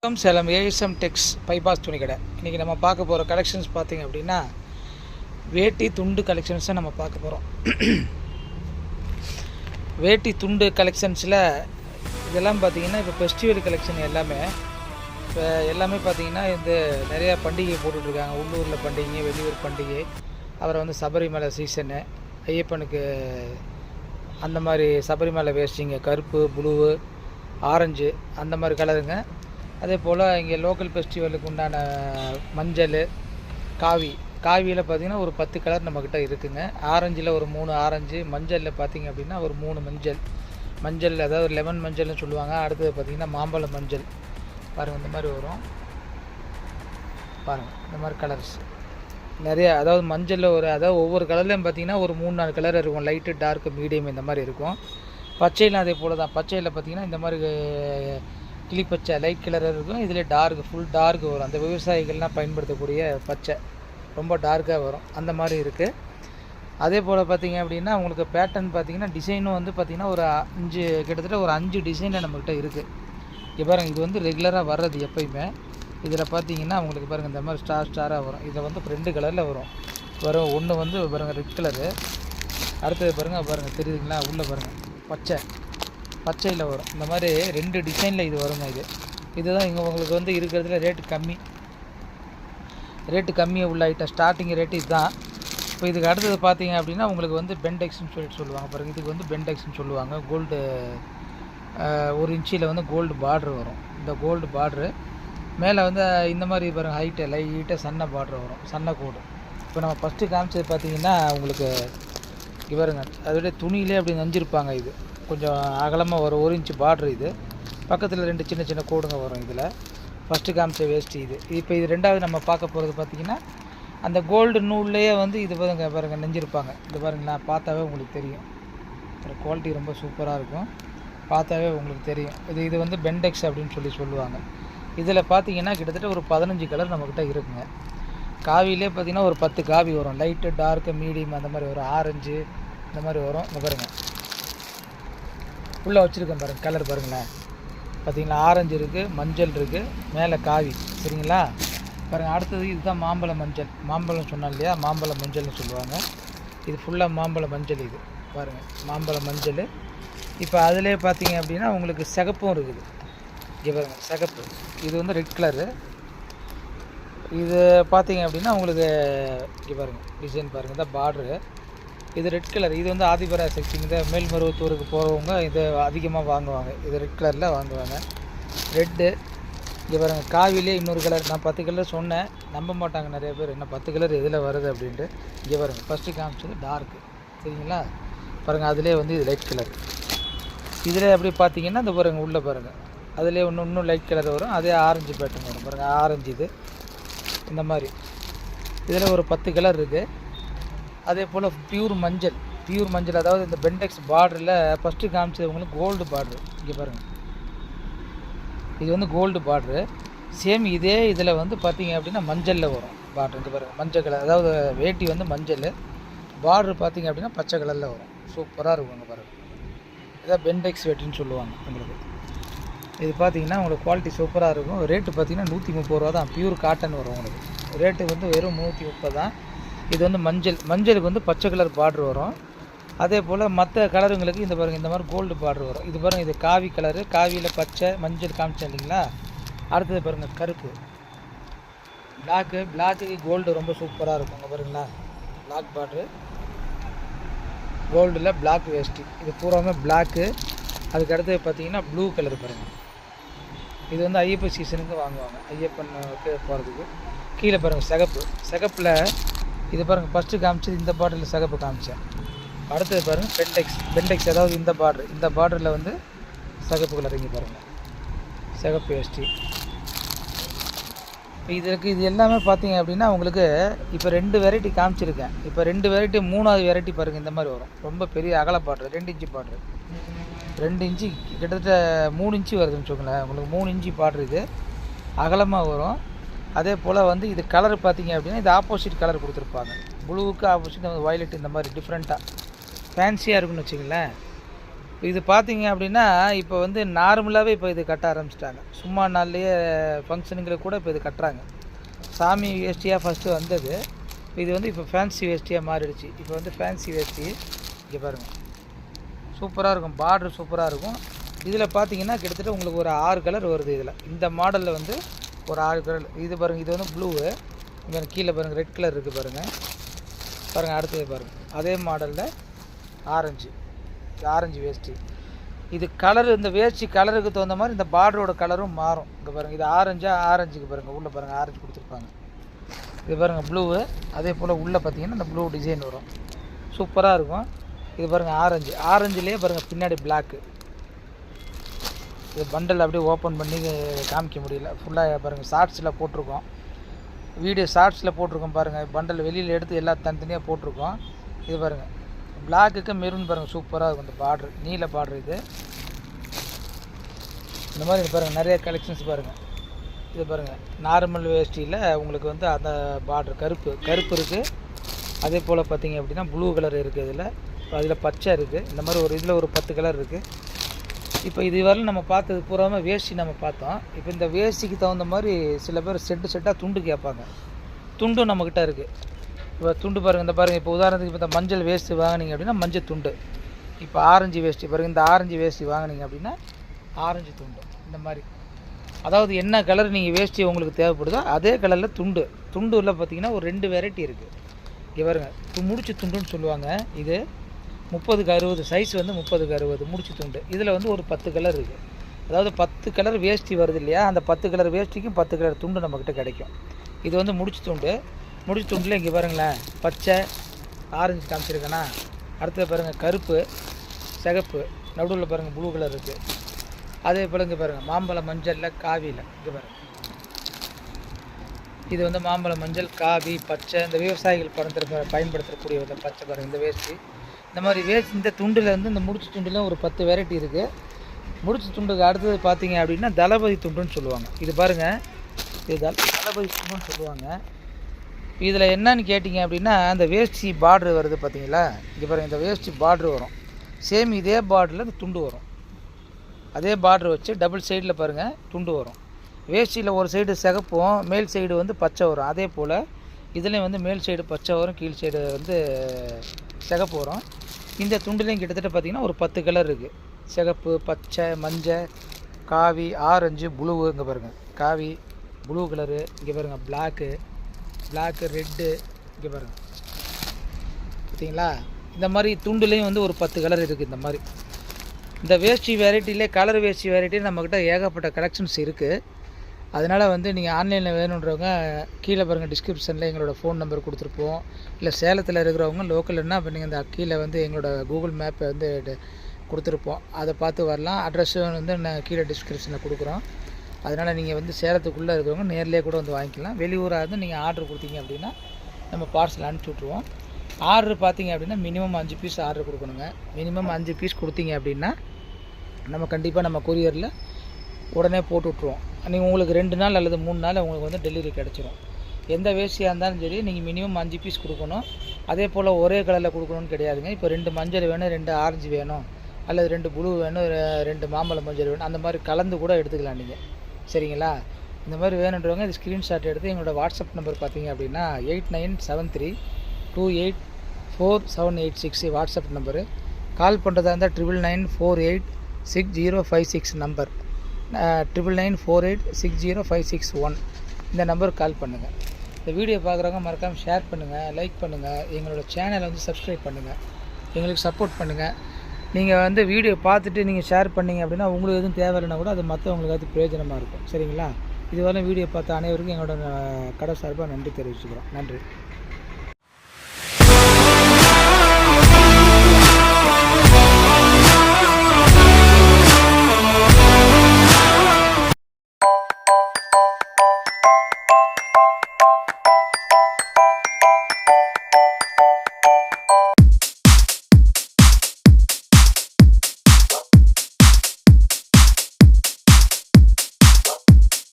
Salem ASM டெக்ஸ் bypass துணி கடை. இன்றைக்கி நம்ம பார்க்க போகிற கலெக்ஷன்ஸ் பார்த்திங்க அப்படின்னா வேட்டி துண்டு கலெக்ஷன்ஸை நம்ம பார்க்க போகிறோம். வேட்டி துண்டு கலெக்ஷன்ஸில் இதெல்லாம் பார்த்திங்கன்னா இப்போ ஃபெஸ்டிவல் கலெக்ஷன் எல்லாமே பார்த்திங்கன்னா இந்த நிறையா பண்டிகை போட்டுட்ருக்காங்க. உள்ளூரில் பண்டிகை, வெளியூர் பண்டிகை, அப்புறம் வந்து சபரிமலை சீசனு, ஐயப்பனுக்கு அந்த மாதிரி சபரிமலை வேஷ்டிங்க, கருப்பு, ப்ளூவு, ஆரஞ்சு அந்த மாதிரி கலருங்க. அதே போல் இங்கே லோக்கல் ஃபெஸ்டிவலுக்கு உண்டான மஞ்சள், காவியில் பார்த்திங்கன்னா ஒரு 10 கலர் நம்மக்கிட்ட இருக்குதுங்க. ஆரஞ்சில் ஒரு 3 ஆரஞ்சு, மஞ்சளில் பார்த்திங்க அப்படின்னா ஒரு 3 மஞ்சள் அதாவது லெமன் மஞ்சள்னு சொல்லுவாங்க. அடுத்தது பார்த்திங்கன்னா மாம்பழம் மஞ்சள் பாருங்கள், இந்த மாதிரி வரும் பாருங்கள். இந்த மாதிரி கலர்ஸ் நிறையா, அதாவது மஞ்சளில் அதாவது ஒவ்வொரு கலர்லேயும் பார்த்திங்கன்னா ஒரு 3-4 கலர் இருக்கும். லைட்டு, டார்க்கு, மீடியம் இந்த மாதிரி இருக்கும். பச்சையில் அதே போல் தான். பச்சையில் பார்த்திங்கன்னா இந்த மாதிரி கிளிப்பச்சை லைட் கலர் இருக்கும். இதில் டார்க், ஃபுல் டார்க் வரும். அந்த விவசாயிகள்லாம் பயன்படுத்தக்கூடிய பச்சை ரொம்ப டார்க்காக வரும். அந்த மாதிரி இருக்குது. அதே போல் பார்த்திங்க அப்படின்னா உங்களுக்கு பேட்டர்ன் பார்த்திங்கன்னா டிசைனும் வந்து பார்த்திங்கன்னா ஒரு 5 கிட்டத்தட்ட ஒரு 5 டிசைனில் நம்மக்கிட்ட இருக்குது. இங்கே பாருங்கள், இது வந்து ரெகுலராக வர்றது எப்போயுமே. இதில் பார்த்திங்கன்னா உங்களுக்கு பாருங்கள் இந்த மாதிரி ஸ்டாராக வரும். இதில் வந்து 2 கலரில் வரும். ஒன்று வந்து பாருங்கள் ரெட் கலரு, அடுத்தது பாருங்கள் தெரியுதுங்களா, உள்ளே பாருங்கள் பச்சையில் வரும். இந்த மாதிரி 2 டிசைனில் இது வருங்க. இதுதான் இங்கே உங்களுக்கு வந்து இருக்கிறதுல ரேட்டு கம்மியாக உள்ள ஐட்டம். ஸ்டார்டிங் ரேட்டு இதுதான். இப்போ இதுக்கு அடுத்தது பார்த்தீங்க அப்படின்னா உங்களுக்கு வந்து பெண்டெக்ஸ்ன்னு சொல்லுவாங்க பாருங்கள். இதுக்கு வந்து பெண்டெக்ஸ்ன்னு சொல்லுவாங்க. கோல்டு 1 இன்ச்சில் வந்து கோல்டு பார்ட்ரு வரும். இந்த கோல்டு பார்ட்ரு மேலே வந்து இந்த மாதிரி பாருங்கள் லைட்டாக சன்ன பார்ட்ரு வரும், சன்ன கோடு. இப்போ நம்ம ஃபஸ்ட்டு காமிச்சது பார்த்தீங்கன்னா உங்களுக்கு பாருங்க, அதோடைய துணியிலே அப்படி நஞ்சிருப்பாங்க. இது கொஞ்சம் அகலமாக வரும், 1 இன்ச்சு பார்ட்ரு. இது பக்கத்தில் 2 சின்ன கோடுங்க வரும். இதில் ஃபஸ்ட்டு காமிச்ச வேஸ்ட்டு இது. இப்போ இது ரெண்டாவது நம்ம பார்க்க போகிறது பார்த்திங்கன்னா அந்த கோல்டு நூல்லையே வந்து இது பாருங்கள் நெஞ்சிருப்பாங்க. இது பாருங்களா, பார்த்தாவே உங்களுக்கு தெரியும். குவாலிட்டி ரொம்ப சூப்பராக இருக்கும், பார்த்தாவே உங்களுக்கு தெரியும். இது வந்து பெண்டெக்ஸ் அப்படின்னு சொல்லுவாங்க. இதில் பார்த்திங்கன்னா கிட்டத்தட்ட ஒரு 15 கலர் நம்மக்கிட்ட இருக்குங்க. காவிலே பார்த்திங்கன்னா ஒரு 10 காவி வரும். லைட்டு, டார்க்கு, மீடியம் அந்த மாதிரி வரும். ஆரஞ்சு இந்த மாதிரி வரும். இங்கே பாருங்கள் உள்ளே வச்சுருக்கேன் பாருங்கள், கலர் பாருங்களேன். பார்த்திங்களா, ஆரஞ்சு இருக்குது, மஞ்சள் இருக்குது, மேலே காவி. சரிங்களா, பாருங்கள். அடுத்தது இதுதான் மாம்பழம் சொன்னோம் இல்லையா, மாம்பழ மஞ்சள்னு சொல்லுவாங்க. இது ஃபுல்லாக மாம்பழ மஞ்சள். இது பாருங்கள் மாம்பழ மஞ்சள். இப்போ அதிலே பார்த்திங்க அப்படின்னா உங்களுக்கு சிகப்பும் இருக்குது. இங்கே பாருங்கள் சிகப்பு, இது வந்து ரெட் கலரு. இது பார்த்திங்க அப்படின்னா உங்களுக்கு இங்கே பாருங்கள் டிசைன் பாருங்கள், இந்த பார்ட்ரு. இது ரெட் கலர். இது வந்து ஆதிபராசக்தி, இந்த மேல்மருவத்தூருக்கு போகிறவங்க இது அதிகமாக வாங்குவாங்க. இது ரெட் கலரில் வாங்குவாங்க. ரெட்டு. இங்கே பாருங்கள் காவிலே இன்னொரு கலர். நான் 10 கலர் சொன்னேன், நம்ப மாட்டாங்க நிறைய பேர், என்ன 10 கலர் எதில் வருது அப்படின்ட்டு. இங்கே பாருங்கள் ஃபஸ்ட்டு காமிச்சது டார்க்கு, சரிங்களா. பாருங்கள் அதிலே வந்து இது லைட் கலர். இதில் எப்படி பார்த்தீங்கன்னா இந்த பாருங்கள் உள்ளே பாருங்கள், அதிலே இன்னும் லைட் கலர் வரும். அதே ஆரஞ்சு பேட்டர்ன் வரும் பாருங்கள், ஆரஞ்சு. இது இந்த மாதிரி இதில் ஒரு 10 கலர் இருக்குது. அதே போல் பியூர் மஞ்சள் அதாவது இந்த பெண்டெக்ஸ் பார்டரில் ஃபஸ்ட்டு காமிச்சது உங்களுக்கு கோல்டு பார்ட்ரு. இங்கே பாருங்கள், இது வந்து கோல்டு பார்ட்ரு. சேம் இதே இதில் வந்து பார்த்திங்க அப்படின்னா மஞ்சளில் வரும் பார்ட்ரு. இங்கே பாருங்கள் மஞ்சள் கலர், அதாவது வேட்டி வந்து மஞ்சள், பார்ட்ரு பார்த்திங்க அப்படின்னா பச்சை கலரில் வரும். சூப்பராக இருக்கும். இங்கே பாருங்கள், இதான் பெண்டெக்ஸ் வேட்டின்னு சொல்லுவாங்க உங்களுக்கு. இது பார்த்திங்கன்னா உங்களுக்கு குவாலிட்டி சூப்பராக இருக்கும். ரேட்டு பார்த்திங்கன்னா 130 ரூபா தான். பியூர் காட்டன் வரும் உங்களுக்கு. ரேட்டு வந்து வெறும் 130 தான். இது வந்து மஞ்சளுக்கு வந்து பச்சை கலர் பார்ட்ரு வரும். அதே போல் மற்ற கலருங்களுக்கு இந்த பாருங்கள் இந்த மாதிரி கோல்டு பார்ட்ரு வரும். இது பாருங்கள், இது காவி கலரு. காவியில் பச்சை மஞ்சள் காமிச்சேன் இல்லைங்களா. அடுத்தது பாருங்கள் கருப்பு, பிளாக்கு கோல்டு ரொம்ப சூப்பராக இருக்கும். இங்கே பாருங்களா, பிளாக் பார்ட்ரு, கோல்டில் பிளாக் வேஸ்ட்டு. இது பூராமே பிளாக்கு. அதுக்கு அடுத்தது பார்த்திங்கன்னா ப்ளூ கலர் பாருங்கள். இது வந்து ஐயப்பன் சீசனுக்கு வாங்குவாங்க, ஐயப்பனுக்கு போகிறதுக்கு. கீழே பாருங்கள் சிகப்பில் இது பாருங்கள் ஃபஸ்ட்டு காமிச்சது இந்த பார்டரில் சிகப்பு காமிச்சேன். அடுத்தது பாருங்கள் பெண்டெக்ஸ் அதாவது இந்த பார்டரில் வந்து சிகப்பு கலர். இங்கே பாருங்கள் சிகப்பு வேஷ்டி. இப்போ இது எல்லாமே பார்த்தீங்க அப்படின்னா உங்களுக்கு இப்போ 2 வெரைட்டி காமிச்சிருக்கேன். இப்போ 2 வெரைட்டி, 3வது வெரைட்டி பாருங்கள் இந்த மாதிரி வரும். ரொம்ப பெரிய அகல பார்டர், 2 இன்ச்சு பார்டர். 2 இன்ச்சு கிட்டத்தட்ட 3 இன்ச்சு வருதுன்னு வச்சுக்கோங்களேன். உங்களுக்கு 3 இன்ச்சு பார்டர். இது அகலமாக வரும். அதே போல் வந்து இது கலர் பார்த்திங்க அப்படின்னா இது ஆப்போசிட் கலர் கொடுத்துருப்பாங்க. ப்ளூவுக்கு ஆப்போசிட் வயலட், இந்த மாதிரி டிஃப்ரெண்ட்டாக ஃபேன்சியாக இருக்குன்னு வச்சுங்களேன். இது பார்த்தீங்க அப்படின்னா இப்போ வந்து நார்மலாகவே இப்போ இது கட்ட ஆரம்பிச்சிட்டாங்க. சும்மா நாள்லேயே ஃபங்க்ஷனுங்களுக்கு கூட இப்போ இது கட்டுறாங்க. சாமி வேஷ்டியாக ஃபஸ்ட்டு வந்தது, இது வந்து இப்போ ஃபேன்சி வேஷ்டியாக மாறிடுச்சு. இப்போ வந்து ஃபேன்சி வேஷ்டி இங்கே பாருங்கள், சூப்பராக இருக்கும், பார்டர் சூப்பராக இருக்கும். இதில் பார்த்தீங்கன்னா கிட்டத்தட்ட உங்களுக்கு ஒரு 6 கலர் வருது. இதில் இந்த மாடலில் வந்து ஒரு 6 கலர். இது பாருங்கள், இது வந்து ப்ளூவு, இங்கே கீழே பாருங்கள் ரெட் கலர் இருக்குது பாருங்கள். அடுத்தது பாருங்கள், அதே மாடலில் ஆரஞ்சு வேஷ்டி. இது கலர், இந்த வேஷ்டி கலருக்கு தகுந்த மாதிரி இந்த பார்டரோட கலரும் மாறும். இங்கே பாருங்கள், இது ஆரஞ்சுக்கு பாருங்கள், உள்ளே பாருங்கள் ஆரஞ்சு கொடுத்துருப்பாங்க. இது பாருங்கள் ப்ளூவு, அதே போல் உள்ளே பார்த்தீங்கன்னா இந்த ப்ளூ டிசைன் வரும், சூப்பராக இருக்கும். இது பாருங்கள் ஆரஞ்சுலேயே பாருங்கள் பின்னாடி பிளாக்கு. இது பண்டல் அப்படியே ஓப்பன் பண்ணி காமிக்க முடியல, ஃபுல்லாக பாருங்கள் ஷார்ட்ஸில் போட்டிருக்கோம், வீடியோ ஷார்ட்ஸில் போட்டிருக்கோம் பாருங்கள். பண்டல் வெளியில் எடுத்து எல்லா தனித்தனியாக போட்டிருக்கோம். இது பாருங்கள் பிளாக்குக்கு மெரூன் பாருங்கள், சூப்பராக இருக்கும். இந்த பார்டர் நீல பார்டர். இந்த மாதிரி பாருங்கள் நிறைய கலெக்ஷன்ஸ் பாருங்கள். இது பாருங்கள் நார்மல் வேஷ்டியில் உங்களுக்கு வந்து அந்த பார்டர் கருப்பு இருக்குது. அதே போல் பார்த்தீங்க அப்படின்னா ப்ளூ கலர் இருக்குது, அதில் பச்சை இருக்குது. இந்த மாதிரி இதில் ஒரு 10 கலர் இருக்குது. இப்போ இதுவரை நம்ம பார்த்தது பூராமல் வேஷ்டி நம்ம பார்த்தோம். இப்போ இந்த வேஷ்டிக்கு தகுந்த மாதிரி சில பேர் செட்டாக துண்டு கேட்பாங்க. துண்டும் நம்மக்கிட்ட இருக்குது. இப்போ துண்டு பாருங்கள், இந்த பாருங்கள், இப்போ உதாரணத்துக்கு இப்போ இந்த மஞ்சள் வேஷ்டி வாங்கினீங்க அப்படின்னா மஞ்சள் துண்டு. இப்போ ஆரஞ்சு வேஷ்டி பாருங்கள், இந்த ஆரஞ்சு வேஷ்டி வாங்கினீங்க அப்படின்னா ஆரஞ்சு துண்டு. இந்த மாதிரி அதாவது என்ன கலர் நீங்கள் வேஷ்டி உங்களுக்கு தேவைப்படுதோ அதே கலரில் துண்டுல பார்த்தீங்கன்னா ஒரு 2 வெரைட்டி இருக்குது. இங்கே பாருங்கள் முடிச்சு துண்டுன்னு சொல்லுவாங்க. இது 30க்கு 60 சைஸ் வந்து 30க்கு 60 முடிச்சு துண்டு. இதில் வந்து ஒரு 10 கலர் இருக்குது. அதாவது 10 கலர் வேஷ்டி வருது இல்லையா, அந்த 10 கலர் வேஷ்டிக்கும் 10 கலர் துண்டு நம்மக்கிட்ட கிடைக்கும். இது வந்து முடிச்சு துண்டில் இங்கே பாருங்களேன், பச்சை ஆரஞ்சு காமிச்சிருக்கேன்னா, அடுத்தது பாருங்கள் கருப்பு சிகப்பு, நடுவில் பாருங்கள் ப்ளூ கலர் இருக்குது. அதே போல் இங்கே பாருங்கள் மாம்பழ மஞ்சளில் காவியில் இங்கே பாருங்கள், இது வந்து மாம்பழ மஞ்சள் காவி பச்சை, இந்த விவசாயிகள் பயன்படுத்தக்கூடிய பச்சை பாருங்கள். இந்த வேஷ்டி இந்த மாதிரி இந்த துண்டில் வந்து இந்த முடிச்சு துண்டில் ஒரு 10 வெரைட்டி இருக்குது. முடிச்சு துண்டுக்கு அடுத்தது பார்த்தீங்க அப்படின்னா தளபதி துண்டுன்னு சொல்லுவாங்க. இது பாருங்கள், இது தளபதி துண்டுன்னு சொல்லுவாங்க. இதில் என்னன்னு கேட்டிங்க அப்படின்னா அந்த வேஷ்டி பார்ட்ரு வருது பார்த்தீங்களா, இங்கே பாருங்கள் இந்த வேஷ்டி பார்ட்ரு வரும். சேம் இதே பார்டரில் இந்த துண்டு வரும். அதே பார்டர் வச்சு டபுள் சைடில் பாருங்கள் துண்டு வரும். வேஷ்டியில் ஒரு சைடு சிகப்பும் மேல் சைடு வந்து பச்சை வரும். அதே போல் இதுலேயும் வந்து மேல் சைடு பச்சை வரும், கீழ் சைடு வந்து சிகப்பு வரும். இந்த துண்டுலேயும் கிட்டத்தட்ட பார்த்திங்கன்னா ஒரு 10 கலர் இருக்குது. சிகப்பு பச்சை மஞ்சள் காவி ஆரஞ்சு ப்ளூ. இங்கே பாருங்கள் காவி ப்ளூ கலரு, இங்கே பாருங்கள் பிளாக்கு ரெட்டு, இங்கே பாருங்கள் பார்த்தீங்களா. இந்த மாதிரி துண்டுலேயும் வந்து ஒரு 10 கலர் இருக்குது. இந்த மாதிரி இந்த வேஷ்டி வெரைட்டிலே கலர் வேஷ்டி வெரைட்டியில் நம்மக்கிட்ட ஏகப்பட்ட கலெக்ஷன்ஸ் இருக்குது. அதனால் வந்து நீங்கள் ஆன்லைனில் வேணுன்றவங்க கீழே பாருங்கள் டிஸ்கிரிப்ஷனில் எங்களோட ஃபோன் நம்பர் கொடுத்துருப்போம். இல்லை சேலத்தில் இருக்கிறவங்க லோக்கல்னா இப்போ நீங்கள் இந்த கீழே வந்து எங்களோட கூகுள் மேப்பை வந்து கொடுத்துருப்போம், அதை பார்த்து வரலாம். அட்ரஸும் வந்து நான் கீழே டிஸ்கிரிப்ஷனில் கொடுக்குறோம். அதனால் நீங்கள் வந்து சேலத்துக்குள்ளே இருக்கிறவங்க நேர்லேயே கூட வந்து வாங்கிக்கலாம். வெளியூராக இருந்து நீங்கள் ஆர்டர் கொடுத்தீங்க அப்படின்னா நம்ம பார்சல் அனுப்பிச்சி விட்ருவோம். ஆர்டர் பார்த்தீங்க அப்படின்னா மினிமம் 5 பீஸ் ஆர்டர் கொடுக்கணுங்க. மினிமம் 5 பீஸ் கொடுத்தீங்க அப்படின்னா நம்ம கண்டிப்பாக நம்ம கொரியரில் உடனே போட்டு விட்ருவோம். நீங்கள் உங்களுக்கு 2 நாள் அல்லது 3 நாள் உங்களுக்கு வந்து டெலிவரி கிடச்சிரும். எந்த வேஷ்டியாக இருந்தாலும் சரி நீங்கள் மினிமம் 5 பீஸ் கொடுக்கணும். அதே போல் ஒரே கலரில் கொடுக்கணும்னு கிடையாதுங்க. இப்போ 2 மஞ்சள் வேணும், 2 ஆரஞ்சு வேணும், அல்லது 2 ப்ளூ வேணும், 2 மாம்பழ மஞ்சள் வேணும், அந்த மாதிரி கலந்து கூட எடுத்துக்கலாம் நீங்கள். சரிங்களா? இந்த மாதிரி வேணுன்றவங்க இது ஸ்க்ரீன்ஷாட் எடுத்து எங்களோட வாட்ஸ்அப் நம்பர் பார்த்தீங்க அப்படின்னா 8973284786 வாட்ஸ்அப் நம்பரு. கால் பண்ணுறதா இருந்தால் 9994860566 நம்பர், 9994860561 இந்த நம்பருக்கு கால் பண்ணுங்கள். இந்த வீடியோ பார்க்குறவங்க மறக்காமல் ஷேர் பண்ணுங்கள், லைக் பண்ணுங்கள், எங்களோட சேனலை வந்து சப்ஸ்கிரைப் பண்ணுங்கள், எங்களுக்கு சப்போர்ட் பண்ணுங்கள். நீங்கள் வந்து வீடியோ பார்த்துட்டு நீங்கள் ஷேர் பண்ணிங்க அப்படின்னா உங்களுக்கு எதுவும் தேவையில்லைனா கூட அது மற்றவங்களுக்கு அது பிரயோஜனமாக இருக்கும். சரிங்களா? இதுவரை வீடியோ பார்த்த அனைவருக்கும் எங்களோட கடை சார்பாக நன்றி தெரிவிச்சுக்கிறோம். நன்றி.